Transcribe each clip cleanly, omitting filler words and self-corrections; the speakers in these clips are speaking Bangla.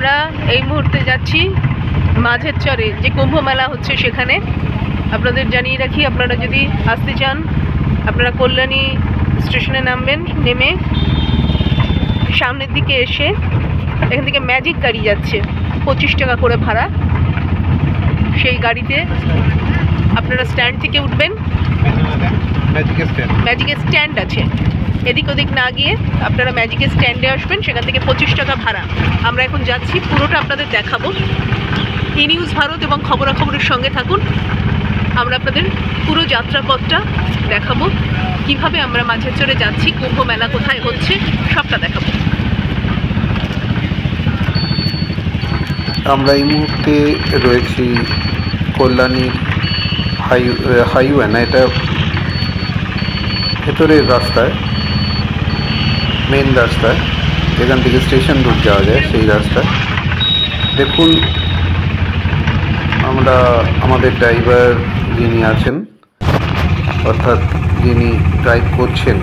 আমরা এই মুহূর্তে যাচ্ছি মাঝের চরে, যে কুম্ভ মেলা হচ্ছে সেখানে। আপনাদের জানিয়ে রাখি, আপনারা যদি আসতে চান আপনারা কল্যাণী স্টেশনে নামবেন, নেমে সামনের দিকে এসে এখান থেকে ম্যাজিক গাড়ি যাচ্ছে, 25 টাকা করে ভাড়া। সেই গাড়িতে আপনারা স্ট্যান্ড থেকে উঠবেন, ম্যাজিকের স্ট্যান্ড আছে, এদিক ওদিক না গিয়ে আপনারা ম্যাজিকের স্ট্যান্ডে আসবেন, সেখান থেকে 25 টাকা ভাড়া। আমরা এখন যাচ্ছি, পুরোটা আপনাদের দেখাবো। ই নিউজ ভারত এবং খবরাখবরের সঙ্গে থাকুন, আমরা আপনাদের পুরো যাত্রাপথটা দেখাবো, কিভাবে আমরা মাঝের চরে যাচ্ছি, কুম্ভ মেলা কোথায় হচ্ছে সবটা দেখাবো। আমরা এই মুহূর্তে রয়েছি কল্যাণীর হাইওয়ে না, এটা ভেতরের রাস্তায়, মেন রাস্তায়, যেখান থেকে স্টেশন রোড যাওয়া যায় সেই রাস্তায়। দেখুন, আমরা আমাদের ড্রাইভার যিনি আছেন, অর্থাৎ যিনি ড্রাইভ করছেন,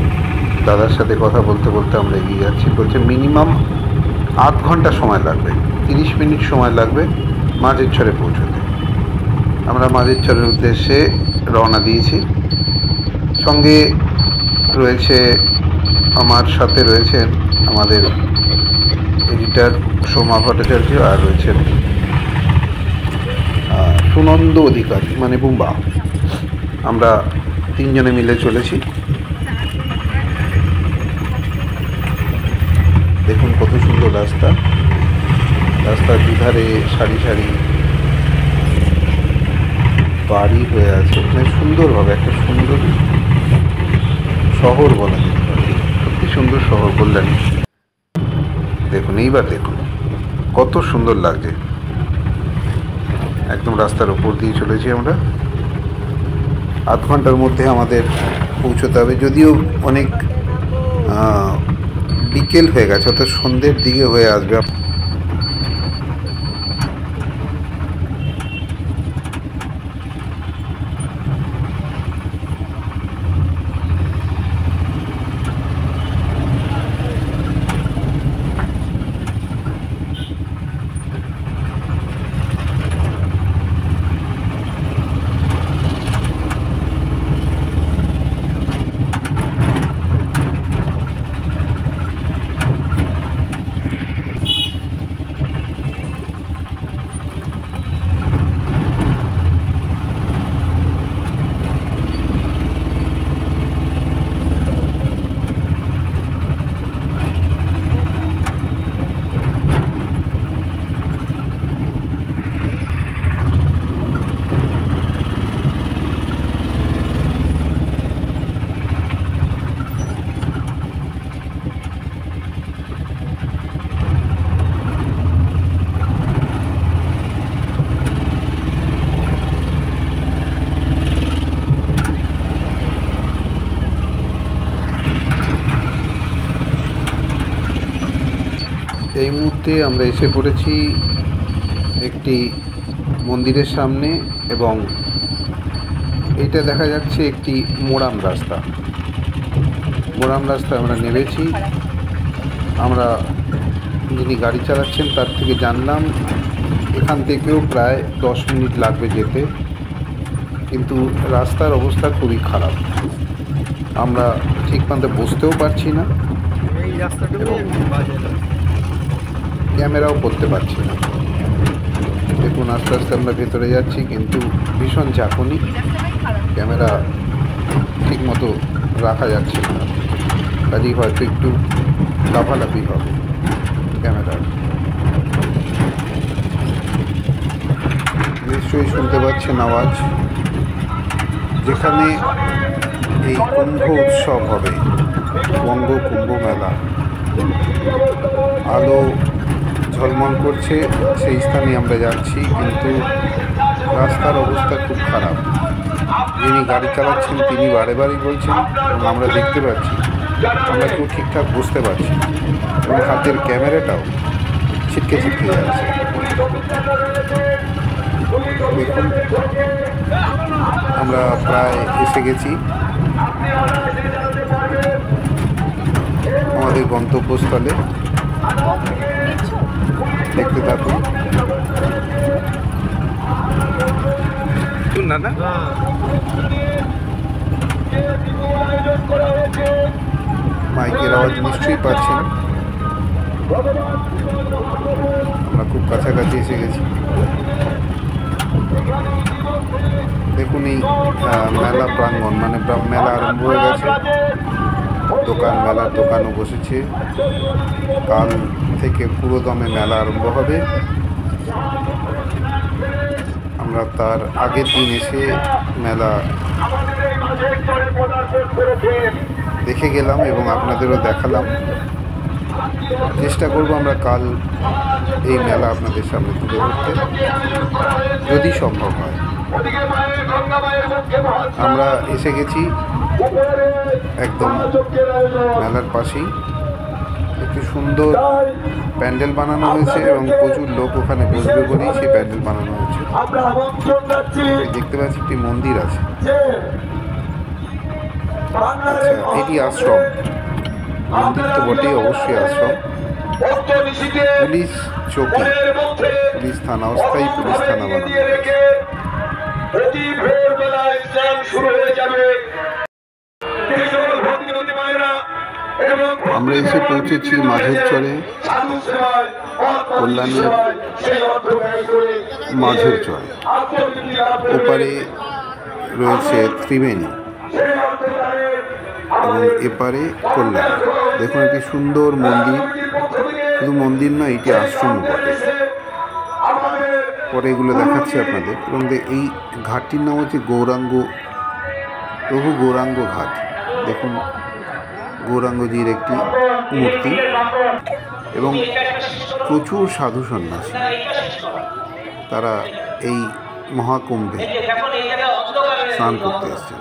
দাদার সাথে কথা বলতে বলতে আমরা এগিয়ে যাচ্ছি। বলছে মিনিমাম আধ ঘন্টা সময় লাগবে, 30 মিনিট সময় লাগবে মাঝের চরে পৌঁছতে। আমরা মাঝের চরের উদ্দেশ্যে রওনা দিয়েছি। সঙ্গে রয়েছে, আমার সাথে রয়েছেন আমাদের এডিটর সোমা ভট্টাচার্য, আর রয়েছেন সুনন্দ অধিকারী মানে বুম্বা। আমরা তিনজনে মিলে চলেছি। দেখুন কত সুন্দর রাস্তা, রাস্তার দুধারে সারি সারি বাড়ি হয়ে আছে, মানে সুন্দরভাবে একটা সুন্দর শহর বলা যায়, সত্যি সুন্দর শহর কল্যাণী। দেখুন, এইবার দেখুন কত সুন্দর লাগছে। একদম রাস্তার উপর দিয়ে চলেছি আমরা। আধ ঘন্টার মধ্যে আমাদের পৌঁছতে হবে, যদিও অনেক বিকেল হয়ে গেছে, অর্থাৎ সন্ধ্যের দিকে হয়ে আসবে। এই মুহূর্তে আমরা এসে পড়েছি একটি মন্দিরের সামনে, এবং এটা দেখা যাচ্ছে একটি মোরাম রাস্তা। মোরাম রাস্তায় আমরা নেমেছি। আমরা যিনি গাড়ি চালাচ্ছেন তার থেকে জানলাম এখান থেকেও প্রায় 10 মিনিট লাগবে যেতে, কিন্তু রাস্তার অবস্থা খুবই খারাপ। আমরা ঠিকমতো বসতেও পারছি না, ক্যামেরাও করতে পারছি না। দেখুন, আস্তে আস্তে আমরা ভেতরে যাচ্ছি, কিন্তু ভীষণ ঝাঁকুনি, ক্যামেরা ঠিকমতো রাখা যাচ্ছে না, কাজেই হয়তো একটু লাফালাফি হবে ক্যামেরার। নিশ্চয়ই শুনতে পাচ্ছেন আওয়াজ। যেখানে এই কুম্ভ উৎসব হবে, বঙ্গ কুম্ভ মেলা, আলো ঝলমল করছে, সেই স্থানে আমরা যাচ্ছি, কিন্তু রাস্তার অবস্থা খুব খারাপ। যিনি গাড়ি চালাচ্ছেন তিনি বারে বারেই বলছেন, এবং আমরা দেখতে পাচ্ছি, আমরা কেউ ঠিকঠাক বুঝতে পারছি, এবং হাতের ক্যামেরাটাও ছিটকে ছিটকে যাচ্ছে। দেখুন, আমরা প্রায় এসে গেছি আমাদের গন্তব্যস্থলে। দেখতে থাকুন। দাদা মাইকের আওয়াজ নিশ্চয়ই পাচ্ছেন। আমরা খুব কাছাকাছি এসে গেছি। দেখুন এই মেলা প্রাঙ্গণ, মানে মেলা আরম্ভ হয়ে গেছে। মেলার দোকানও বসেছে। কাল থেকে পুরো দমে মেলা আরম্ভ হবে। আমরা তার আগের দিন এসে মেলা দেখে গেলাম এবং আপনাদেরও দেখালাম। চেষ্টা করব আমরা কাল এই মেলা আপনাদের সামনে তুলে ধরতে, যদি সম্ভব হয়। আমরা এসে গেছি একদম মেলার পাশেই। একটি সুন্দর প্যান্ডেল বানানো হয়েছে এবং প্রচুর লোক ওখানে বসবে বলেই সেই প্যান্ডেল বানানো হয়েছে। দেখতে পাচ্ছি একটি মন্দির আছে। আচ্ছা, এটি আশ্রম। মন্দির তো বটেই, অবশ্যই আশ্রম। পুলিশ চৌকি, পুলিশ থানা, অস্থায়ী পুলিশ থানা বানানো হয়েছে। আমরা এসে পৌঁছেছি মাঝের চরে, কল্যাণীর মাঝের চরে। ওপারে রয়েছে ত্রিবেণী এবং এপারে কল্যাণী। দেখুন একটি সুন্দর মন্দির, শুধু মন্দির নয়, এটি আশ্রম বটে। পরে এগুলো দেখাচ্ছি আপনাদের। এবং এই ঘাটটির নাম হচ্ছে প্রভু গৌরাঙ্গ ঘাট। দেখুন গৌরাঙ্গজির একটি মূর্তি এবং প্রচুর সাধু সন্ন্যাসী, তারা এই মহাকুম্ভে স্নান করতে এসছেন।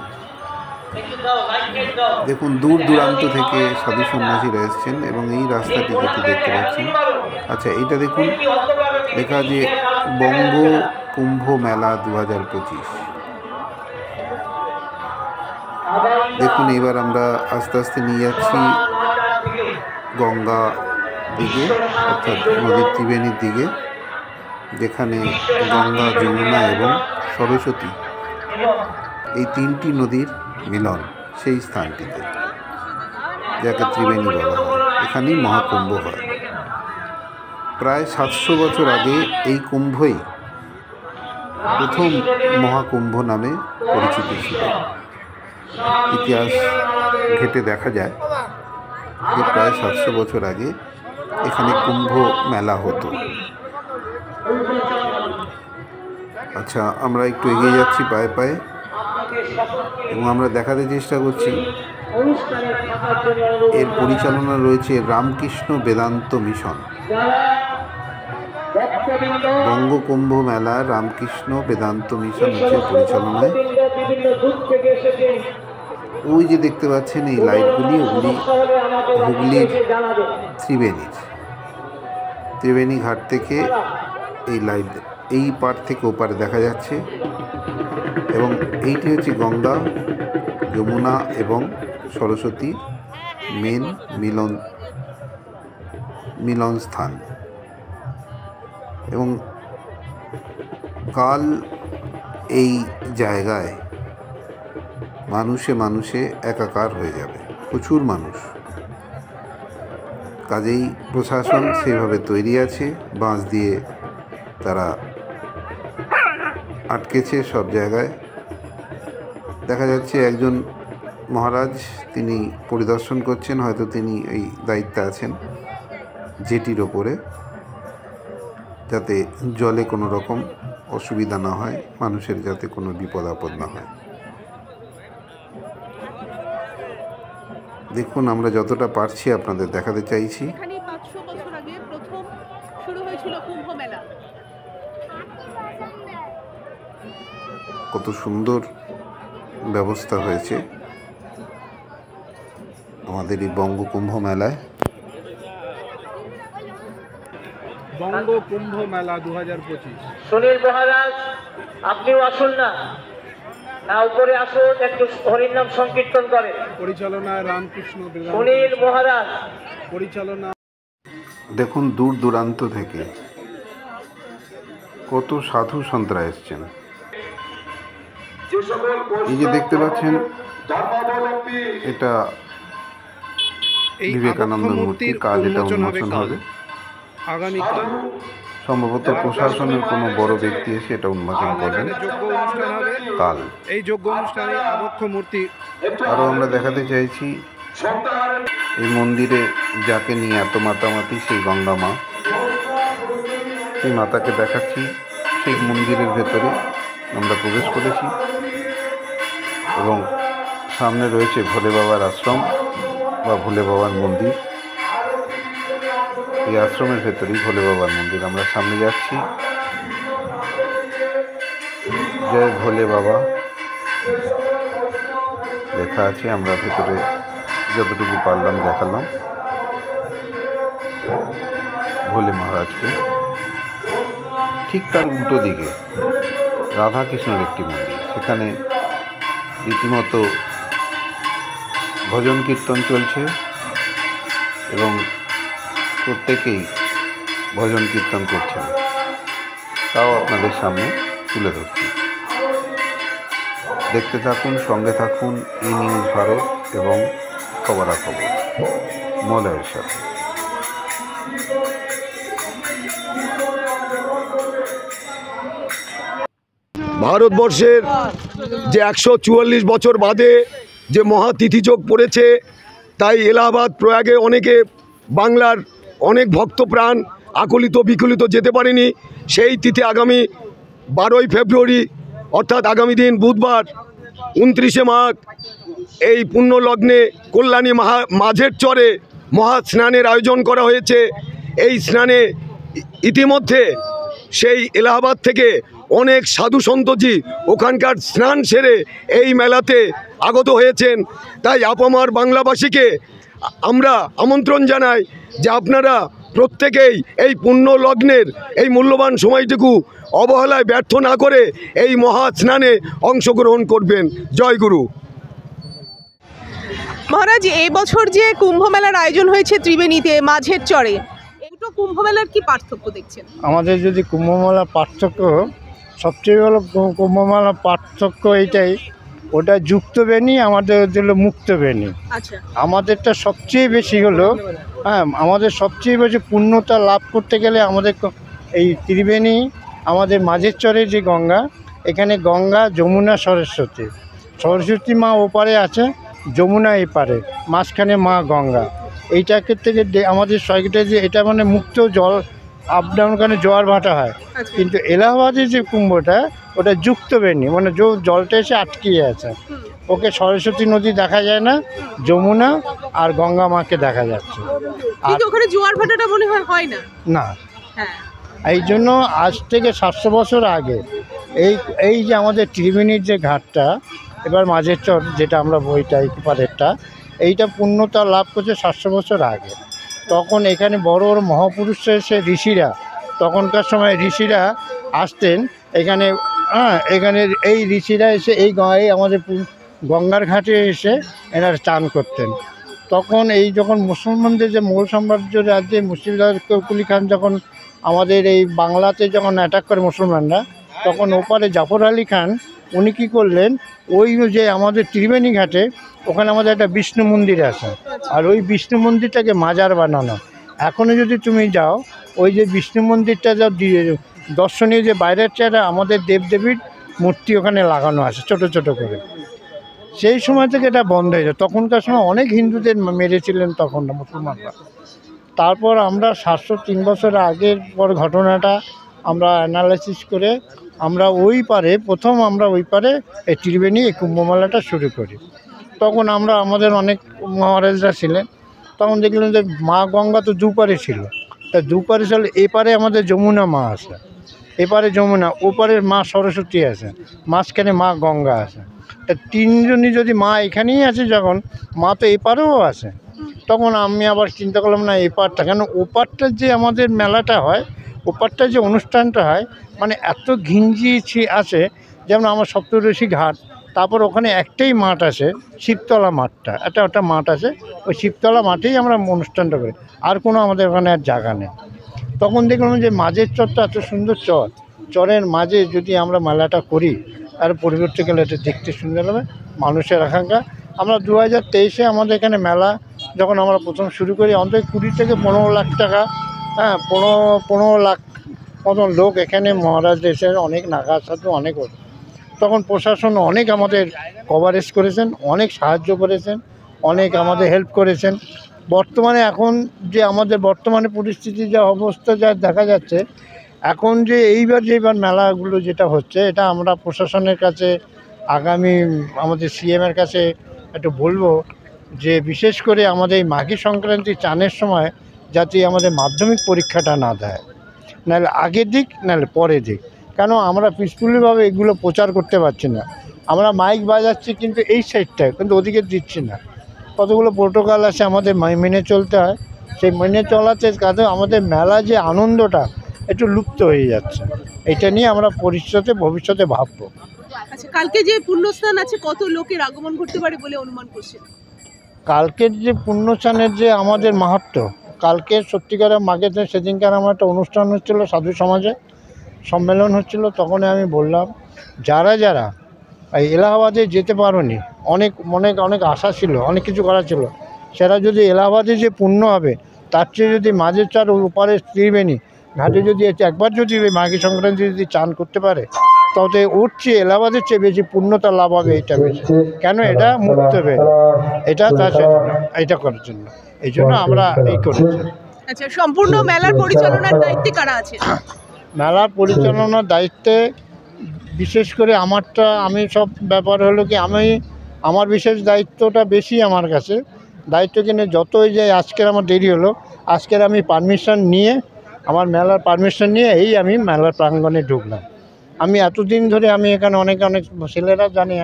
দেখুন দূর দূরান্ত থেকে সাধু সন্ন্যাসীরা এসছেন এবং এই রাস্তাটি যেটি দেখতে পাচ্ছেন। আচ্ছা, এইটা দেখুন, লেখা যে বঙ্গ কুম্ভ মেলা 2025। দেখুন এবার আমরা আস্তে আস্তে নিয়ে যাচ্ছি গঙ্গা দিকে, অর্থাৎ নদীর ত্রিবেণীর দিকে, যেখানে গঙ্গা, যমুনা এবং সরস্বতী এই তিনটি নদীর মিলন, সেই স্থানটিতে, যাকে ত্রিবেণী বলা হয়। এখানেই মহাকুম্ভ হয়। প্রায় 700 বছর আগে এই কুম্ভই প্রথম মহাকুম্ভ নামে পরিচিত ছিল। ইতিহাস ঘেঁটে দেখা যায় যে প্রায় 700 বছর আগে এখানে কুম্ভ মেলা হতো। আচ্ছা, আমরা একটু এগিয়ে যাচ্ছি পায়ে পায়ে এবং আমরা দেখাতে চেষ্টা করছি এর পরিচালনা রয়েছে রামকৃষ্ণ বেদান্ত মিশন। বঙ্গকুম্ভ মেলা রামকৃষ্ণ বেদান্ত মিশন হচ্ছে পরিচালনায়। ওই যে দেখতে পাচ্ছেন এই লাইটগুলি, ওগুলি হুগলির ত্রিবেণী ঘাট থেকে এই লাইট এই পার থেকে ওপারে দেখা যাচ্ছে। এবং এইটি হচ্ছে গঙ্গা, যমুনা এবং সরস্বতী মেন মিলন স্থান। এবং কাল এই জায়গায় মানুষে একাকার হয়ে যাবে, প্রচুর মানুষ। কাজেই প্রশাসন সেভাবে তৈরি আছে, বাঁশ দিয়ে তারা আটকেছে সব জায়গায়। দেখা যাচ্ছে একজন মহারাজ, তিনি পরিদর্শন করছেন, হয়তো তিনি এই দায়িত্বে আছেন জেটির ওপরে, যাতে জলে কোনো রকম অসুবিধা না হয়, মানুষের যাতে কোনো বিপদ আপদ না হয়। দেখুন আমরা যতটা পারছি আপনাদের দেখাতে চাইছি। এখানে 500 বছর আগে প্রথম শুরু হয়েছিল কুম্ভ মেলা। কত সুন্দর ব্যবস্থা হয়েছে আমাদের এই বঙ্গকুম্ভ মেলায়। বঙ্গকুম্ভ মেলা 2025। সুনীল মহারাজ, আপনিও আসুন না, উপরে আসুন, একটু হরির নাম সংকীর্তন করেন। পরিচালনা রামকৃষ্ণ বেদান্ত। সুনীল মহারাজ পরিচালনা। দেখুন দূর দূরান্ত থেকে কত সাধু সন্তরা এসছেন। এই যে দেখতে পাচ্ছেন, এটা বিবেকানন্দ মূর্তি। কাল এটা উন্মোচন হবে। আগামীকাল সম্ভবত প্রশাসনের কোনো বড় ব্যক্তি এসে এটা উন্মোচন করবেন যজ্ঞ অনুষ্ঠান হবে। কাল। এই যজ্ঞ অনুষ্ঠানে আবক্ষ মূর্তি আরও আমরা দেখাতে চাইছি এই মন্দিরে যাকে নিয়ে এত মাতামাতি, সেই গঙ্গা মা। সেই মাতাকে দেখাচ্ছি। সেই মন্দিরের ভেতরে আমরা প্রবেশ করেছি এবং সামনে রয়েছে ভোলে বাবার আশ্রম বা ভোলে বাবার মন্দির। এই আশ্রমের ভেতরেই ভোলে বাবার মন্দির। আমরা সামনে যাচ্ছি। জয় ভোলে বাবা লেখা আছে। আমরা ভেতরে যতটুকু পারলাম দেখালাম ভোলে মহারাজকে। ঠিক তার উল্টো দিকে রাধাকৃষ্ণের একটি মন্দির। সেখানে রীতিমতো ভজন কীর্তন চলছে এবং প্রত্যেকেই ভজন কীর্তন করছেন। তাও আপনাদের সামনে তুলে ধরছি। দেখতে থাকুন, সঙ্গে থাকুন ই নিউজ ভারত এবং খবরাখবর মলয়ের সাথে। ভারতবর্ষের যে 144 বছর বাদে যে মহাতিথিযোগ পড়েছে, তাই এলাহাবাদ প্রয়াগে অনেকে বাংলার অনেক ভক্তপ্রাণ আকুলিত বিকুলিত যেতে পারেনি। সেই তিথি আগামী 12ই ফেব্রুয়ারি অর্থাৎ আগামী দিন বুধবার 29শে মাঘ এই পুণ্য লগ্নে কল্যাণী মাঝের চরে মহা স্নানের আয়োজন করা হয়েছে। এই স্নানে ইতিমধ্যে সেই এলাহাবাদ থেকে অনেক সাধু সন্তজি ওখানকার স্নান সেরে এই মেলাতে আগত হয়েছেন। তাই আপামার বাংলাবাসীকে আমরা আমন্ত্রণ জানাই যে আপনারা প্রত্যেকেই এই পুণ্য লগ্নের এই মূল্যবান সময়টুকু অবহেলায় ব্যর্থ না করে এই মহা স্নানে অংশগ্রহণ করবেন। জয় গুরু। মহারাজ, এই বছর যে কুম্ভ মেলার আয়োজন হয়েছে ত্রিবেণীতে মাঝের চরে, দুটো কুম্ভ মেলার কি পার্থক্য দেখছেন? আমাদের যদি কুম্ভমেলা পার্থক্য, সবচেয়ে বড় কুম্ভমেলা পার্থক্য এইটাই, ওটা যুক্ত বেনি, আমাদের হলো মুক্ত বেনি। আচ্ছা, আমাদেরটা সবচেয়ে বেশি হলো, হ্যাঁ, আমাদের সবচেয়ে বেশি পূর্ণতা লাভ করতে গেলে আমাদের এই ত্রিবেণী, আমাদের মাঝের চরে যে গঙ্গা, এখানে গঙ্গা, যমুনা, সরস্বতী। সরস্বতী মা ওপারে আছে, যমুনা এপারে, মাঝখানে মা গঙ্গা। এইটাকে থেকে আমাদের সয়টা যে এটা মানে মুক্ত জল আপ ডাউন কারণে জোয়ার ভাটা হয়। কিন্তু এলাহাবাদের যে কুম্ভটা ওটা যুক্ত বেনি, মানে জলটা এসে আটকিয়ে আছে। ওকে সরস্বতী নদী দেখা যায় না, যমুনা আর গঙ্গা মাকে দেখা যাচ্ছে। আর ওখানে জোয়ার ভাটাটা মনে হয় না। না, হ্যাঁ, এই জন্য আজ থেকে 700 বছর আগে এই যে আমাদের ত্রিবেণীর যে ঘাটটা, এবার মাঝের চর যেটা আমরা বইটা এপারেরটা, এইটা পূর্ণতা লাভ করছে 700 বছর আগে। তখন এখানে বড় বড় মহাপুরুষরা এসে ঋষিরা, তখনকার সময় ঋষিরা আসতেন এখানে। এখানে এই ঋষিরা এসে এই আমাদের গঙ্গার ঘাটে এসে এনারা চান করতেন। তখন এই যখন মুসলমানদের যে মোগল সাম্রাজ্য রাজ্যে মুর্শিদাবাদ কুলি খান যখন আমাদের এই বাংলাতে যখন অ্যাটাক করে মুসলমানরা, তখন ওপারে জাফর আলী খান উনি কী করলেন, ওই যে আমাদের ত্রিবেণী ঘাটে ওখানে আমাদের একটা বিষ্ণু মন্দির আছে, আর ওই বিষ্ণু মন্দিরটাকে মাজার বানানো। এখনও যদি তুমি যাও, ওই যে বিষ্ণু মন্দিরটা যা দর্শনীয় যে বাইরের চেহারা, আমাদের দেবদেবীর মূর্তি ওখানে লাগানো আছে ছোট ছোট করে। সেই সময় থেকে এটা বন্ধ হয়ে যায়। তখনকার সময় অনেক হিন্দুদের মেরেছিলেন তখন মুসলমানরা। তারপর আমরা 703 বছর আগের পর ঘটনাটা আমরা অ্যানালাইসিস করে আমরা ওই পারে এই ত্রিবেণী এই কুম্ভমেলাটা শুরু করি। তখন আমরা আমাদের অনেক মহারাজরা ছিলেন, তখন দেখলাম যে মা গঙ্গা তো দুপারে ছিল। তা দুপারে ছিল, এপারে আমাদের যমুনা মা আছে, এপারে যমুনা, ওপারে মা সরস্বতী আছে, মাঝখানে মা গঙ্গা আছে। তা তিনজনই যদি মা এখানেই আছে, যখন মা তো এপারেও আছে, তখন আমি আবার চিন্তা করলাম না এপারটা, কেন ওপারটা যে আমাদের মেলাটা হয়, ওপারটা যে অনুষ্ঠানটা হয়, মানে এত ঘিঞ্জি আছে। যেমন আমার সপ্তর্ষি ঘাট, তারপর ওখানে একটাই মাঠ আছে, শিবতলা মাঠটা, একটা মাঠ আছে, ওই শিবতলা মাঠেই আমরা অনুষ্ঠানটা করি, আর কোনো আমাদের ওখানে আর জায়গা নেই। তখন দেখলাম যে মাঝের চরটা এত সুন্দর চর, চরের মাঝে যদি আমরা মেলাটা করি আর পরিবর্তনকালে এটা দেখতে সুন্দর হবে মানুষের আকাঙ্ক্ষা। আমরা 2023-এ আমাদের এখানে মেলা যখন আমরা প্রথম শুরু করি অন্তত 20 থেকে 15 লাখ টাকা, হ্যাঁ 15 লাখ মতন লোক এখানে মহারাজ এসে অনেক নাগা সাধু অনেক হতো। তখন প্রশাসন অনেক আমাদের কভারেজ করেছেন, অনেক সাহায্য করেছেন, অনেক আমাদের হেল্প করেছেন। বর্তমানে এখন যে আমাদের বর্তমানে পরিস্থিতি যা অবস্থা যা দেখা যাচ্ছে, এখন যে এইবার মেলাগুলো যেটা হচ্ছে এটা আমরা প্রশাসনের কাছে আগামী আমাদের সিএমের কাছে একটু বলবো যে বিশেষ করে আমাদের এই মাঘী সংক্রান্তি চানের সময় যাতে আমাদের মাধ্যমিক পরীক্ষাটা না দেয়, নাহলে আগের দিক নাহলে পরের দিক। কেন আমরা পিসফুলিভাবে এগুলো প্রচার করতে পারছি না, আমরা মাইক বাজাচ্ছি কিন্তু এই সাইডটায়, কিন্তু ওদিকে দিচ্ছি না। কতগুলো প্রোটোকল আছে আমাদের মেনে চলতে হয়, সেই মেনে চলাতে কাজে আমাদের মেলা যে আনন্দটা একটু লুপ্ত হয়ে যাচ্ছে। এটা নিয়ে আমরা ভবিষ্যতে ভাববো। আচ্ছা, কালকে যে পুণ্যস্নান আছে কত লোকের আগমন করতে পারে বলে অনুমান করছেন? কালকের যে পুণ্যস্নানের যে আমাদের মাহাত্ম্য, কালকে সত্যিকারের মাঘের দিন সেদিনকার আমার একটা অনুষ্ঠান হচ্ছিল, সাধু সমাজে সম্মেলন হচ্ছিল। তখন আমি বললাম যারা এই এলাহাবাদে যেতে পারোনি, অনেক আশা ছিল, অনেক কিছু করা ছিল, সেটা যদি এলাহাবাদে যে পুণ্য হবে তার চেয়ে যদি মাঝের চার ওপারে ত্রিবেণী ঘাটে যদি একবার যদি মাঘী সংক্রান্তি যদি চান করতে পারে তাতে ওর চেয়ে এলাহাবাদের চেয়ে বেশি পুণ্যতা লাভ হবে। এটা বেশি কেন এটা মুক্ত হবে, এটা এটা করার জন্য এই জন্য আমরা এই করেছি। আচ্ছা, সম্পূর্ণ মেলার পরিচালনার দায়িত্বে কারা আছে? মেলার পরিচালনার দায়িত্বে বিশেষ করে আমি সব ব্যাপার হলো কি আমার বিশেষ দায়িত্বটা বেশি আমার কাছে। দায়িত্ব কিনে যতই যে আজকের আমার দেরি হলো, আজকের আমি পারমিশন নিয়ে আমার মেলার পারমিশন নিয়ে আমি মেলার প্রাঙ্গণে ঢুকলাম। আমি এতদিন ধরে আমি এখানে অনেক ছেলেরা জানে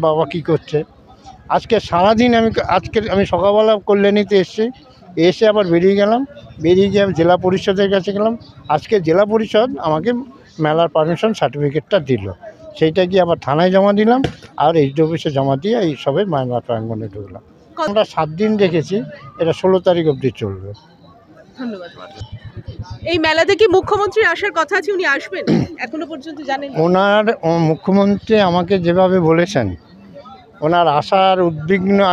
বাবা কি করছে। আজকে সারাদিন আমি সকালবেলা কল্যাণীতে এসে আবার বেরিয়ে গিয়ে জেলা পরিষদের কাছে গেলাম। আজকে জেলা পরিষদ আমাকে মেলার পারমিশন সার্টিফিকেটটা দিল, সেইটা গিয়ে আবার থানায় জমা দিলাম আর এইচডি অফিসে জমা দিয়ে এই সবে মেলার প্রাঙ্গণে ঢুকলাম। আমরা 7 দিন রেখেছি, এটা 16 তারিখ অবধি চলবে। ধন্যবাদ। এই মেলাতে কি মুখ্যমন্ত্রী আসার কথা আছে? উনি আসবেন এখনো পর্যন্ত জানেন? মুখ্যমন্ত্রী আমাকে যেভাবে বলেছেন, ওনার আসার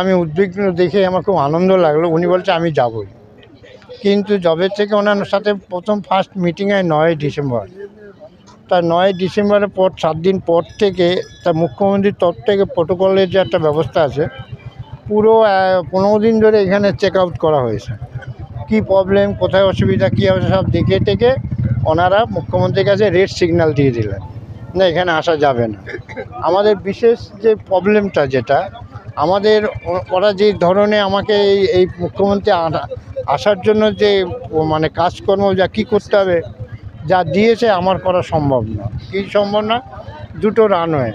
আমি উদ্বিগ্ন দেখে আমার খুব আনন্দ লাগলো। উনি বলছে আমি যাবই, কিন্তু যবে থেকে ওনার সাথে ফার্স্ট মিটিং হয় 9 ডিসেম্বর, তা 9 ডিসেম্বরের পর 7 দিন পর থেকে তা মুখ্যমন্ত্রীর তরফ থেকে প্রোটোকলের যে একটা ব্যবস্থা আছে, পুরো 15 দিন ধরে এখানে চেক আউট করা হয়েছে। কি প্রবলেম, কোথায় অসুবিধা, কী হবে সব দেখে ওনারা মুখ্যমন্ত্রীর কাছে রেড সিগন্যাল দিয়ে দিলেন না এখানে আসা যাবে না। আমাদের বিশেষ যে প্রবলেমটা যেটা আমাদের ওরা যে ধরনের আমাকে এই মুখ্যমন্ত্রী আসার জন্য যে মানে কাজকর্ম যা কী করতে হবে যা দিয়েছে আমার করা সম্ভব না। কি সম্ভব না? 2টো রানওয়ে,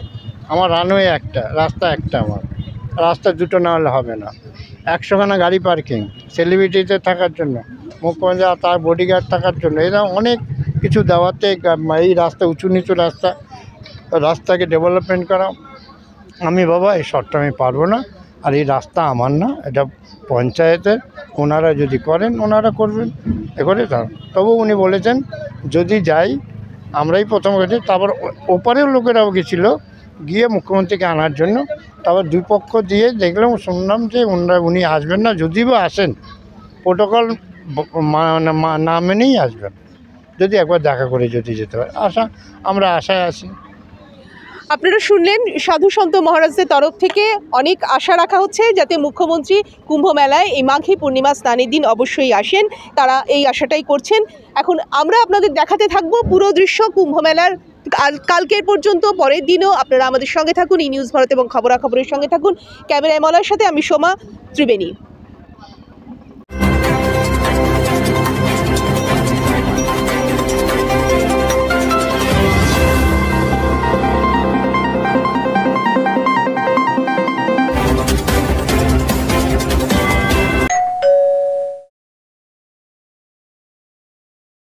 আমার রানওয়ে একটা, রাস্তা একটা, আমার রাস্তা 2টো না হলে হবে না। 100খানা গাড়ি পার্কিং সেলিব্রিটিতে থাকার জন্য, মুখ্যমন্ত্রী তার বডিগার্ড থাকার জন্য, এরা অনেক কিছু দেওয়াতে এই রাস্তা উঁচু নিচু রাস্তাকে ডেভেলপমেন্ট করা। বাবা এই শর্টটা আমি পারবো না, আর এই রাস্তা আমার না, এটা পঞ্চায়েতের, ওনারা যদি করেন ওনারা করবেন করে তবু উনি বলেছেন যদি যাই আমরাই প্রথম গেছি। তারপর ওপারেও লোকেরাও গেছিলো গিয়ে মুখ্যমন্ত্রীকে আনার জন্য, তারপর 2 পক্ষ দিয়ে দেখলাম শুনলাম যে উনি আসবেন না, যদি বা আসেন প্রোটোকল না মেনেই আসবেন, যদি একবার দেখা করে যদি যেতে হয়। আমরা আশায় আছি। আপনারা শুনলেন সাধু সন্ত মহারাজদের তরফ থেকে অনেক আশা রাখা হচ্ছে যাতে মুখ্যমন্ত্রী কুম্ভ মেলায় এই মাঘী পূর্ণিমা স্নানের দিন অবশ্যই আসেন, তারা এই আশাটাই করছেন। এখন আমরা আপনাদের দেখাতে থাকবো পুরো দৃশ্য কুম্ভ মেলার। কালকের পর্যন্ত পরের দিনও আপনারা আমাদের সঙ্গে থাকুন, ই নিউজ ভারত এবং খবরাখবরের সঙ্গে থাকুন। ক্যামেরায় মলার সাথে আমি সোমা ত্রিবেণী।